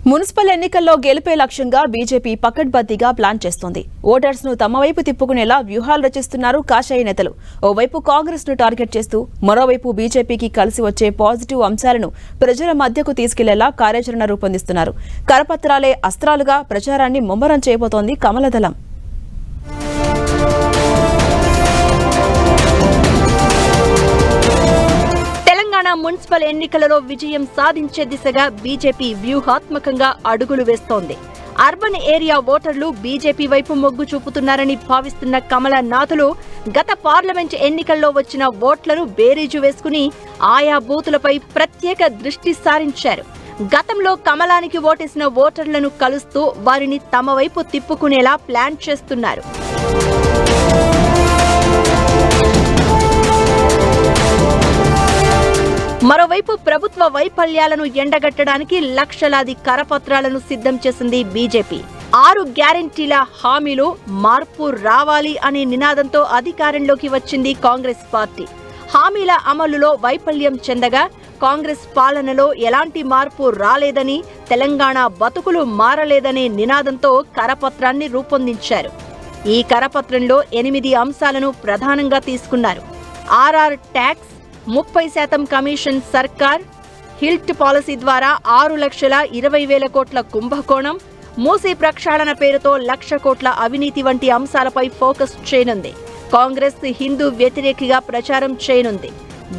Municipal ఎన్నికల్లో గెలిపే లక్ష్యంగా బీజేపీ పకడ్బందీగా ప్లాన్ చేస్తోంది. ఓటర్స్ ను తమ వైపు తిప్పుకునేలా వ్యూహాలు రచిస్తున్నారు కాషాయ నేతలు. ఓవైపు కాంగ్రెస్ ను టార్గెట్ చేస్తూ మరోవైపు బీజేపీకి కలిసి వచ్చే పాజిటివ్ అంశాలను ప్రజల మధ్యకు తీసుకెళ్లేలా కార్యాచరణ రూపొందిస్తున్నారు. కరపత్రాలే అస్త్రాలుగా ప్రచారాన్ని ముమ్మరం చేయబోతోంది కమలదళం. మున్సిపల్ ఎన్నికలలో విజయం సాధించే దిశగా బీజేపీ వ్యూహాత్మకంగా అడుగులు వేస్తోంది. అర్బన్ ఏరియా ఓటర్లు బీజేపీ వైపు మొగ్గు చూపుతున్నారని భావిస్తున్న కమలనాథులు గత పార్లమెంట్ ఎన్నికల్లో వచ్చిన ఓట్లను బేరీజు వేసుకుని ఆయా బూతులపై ప్రత్యేక దృష్టి సారించారు. గతంలో కమలానికి ఓటేసిన ఓటర్లను కలుస్తూ వారిని తమ వైపు తిప్పుకునేలా ప్లాన్ చేస్తున్నారు. మరోవైపు ప్రభుత్వ వైఫల్యాలను ఎండగట్టడానికి లక్షలాది కరపత్రాలను సిద్ధం చేసింది బీజేపీ. 6 గ్యారెంటీల హామీలు మార్పు రావాలి అనే నినాదంతో అధికారంలోకి వచ్చింది కాంగ్రెస్ పార్టీ. హామీల అమలులో వైఫల్యం చెందగా కాంగ్రెస్ పాలనలో ఎలాంటి మార్పు రాలేదని, తెలంగాణ బతుకులు మారలేదనే నినాదంతో కరపత్రాన్ని రూపొందించారు. ఈ కరపత్రంలో 8 అంశాలను ప్రధానంగా తీసుకున్నారు. ఆర్ఆర్ ట్యాక్స్, 30% కమిషన్ సర్కార్, హిల్ట్ పాలసీ ద్వారా 6,20,000 కోట్ల కుంభకోణం, మూసీ ప్రక్షాళన పేరుతో 1,00,000 కోట్ల అవినీతి వంటి అంశాలపై ఫోకస్ చేయనుంది. కాంగ్రెస్ హిందూ వ్యతిరేకిగా ప్రచారం చేయనుంది.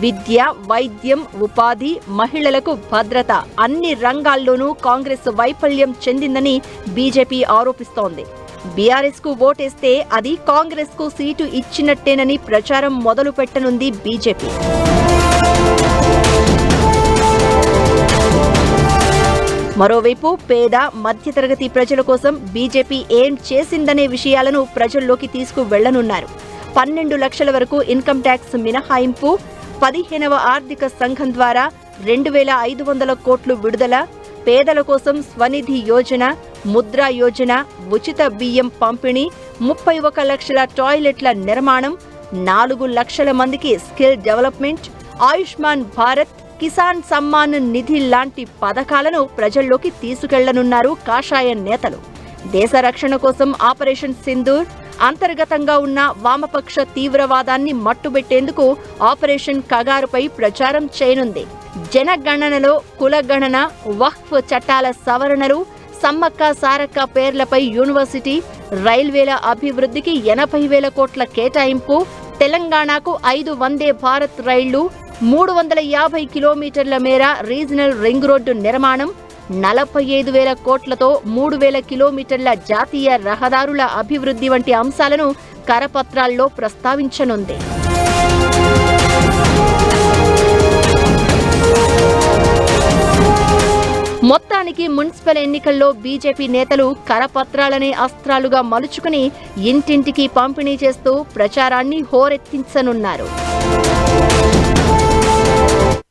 విద్య, వైద్యం, ఉపాధి, మహిళలకు భద్రత అన్ని రంగాల్లోనూ కాంగ్రెస్ వైఫల్యం చెందిందని బీజేపీ ఆరోపిస్తోంది. బీఆర్ఎస్ కు ఓటేస్తే అది కాంగ్రెస్ కు సీటు ఇచ్చినట్టేనని ప్రచారం మొదలు పెట్టనుంది బీజేపీ. మరోవైపు పేద, మధ్యతరగతి ప్రజల కోసం బీజేపీ ఏం చేసిందనే విషయాలను ప్రజల్లోకి తీసుకువెళ్లనున్నారు. 12 లక్షల వరకు ఇన్కమ్ ట్యాక్స్ మినహాయింపు, 15వ ఆర్థిక సంఘం ద్వారా 2,500 కోట్లు విడుదల, పేదల కోసం స్వనిధి యోజన, ముద్రా యోజన, ఉచిత బియ్యం పంపిణీ, 31 లక్షల టాయిలెట్ల నిర్మాణం, 4 లక్షల మందికి స్కిల్ డెవలప్మెంట్, ఆయుష్మాన్ భారత్, కిసాన్ సమ్మాన్ నిధి లాంటి పథకాలను ప్రజల్లోకి తీసుకెళ్లనున్నారు కాషాయ నేతలు. దేశ రక్షణ కోసం ఆపరేషన్ సింధూర్, అంతర్గతంగా ఉన్న వామపక్ష తీవ్రవాదాన్ని మట్టుబెట్టేందుకు ఆపరేషన్ కగారుపై ప్రచారం చేయనుంది. జనగణనలో కులగణన, వక్ఫ్ చట్టాల సవరణలు, సమ్మక్క సారక్క పేర్లపై యూనివర్సిటీ, రైల్వేల అభివృద్ధికి 80,000 కోట్ల కేటాయింపు, తెలంగాణకు 5 వందే భారత్ రైళ్లు, 350 కిలోమీటర్ల మేర రీజనల్ రింగ్ రోడ్డు నిర్మాణం, 45,000 కోట్లతో 3,000 కిలోమీటర్ల జాతీయ రహదారుల అభివృద్ధి వంటి అంశాలను కరపత్రాల్లో ప్రస్తావించనుంది. మొత్తానికి మున్సిపల్ ఎన్నికల్లో బీజేపీ నేతలు కరపత్రాలనే అస్త్రాలుగా మలుచుకుని ఇంటింటికి పంపిణీ చేస్తూ ప్రచారాన్ని హోరెత్తించనున్నారు.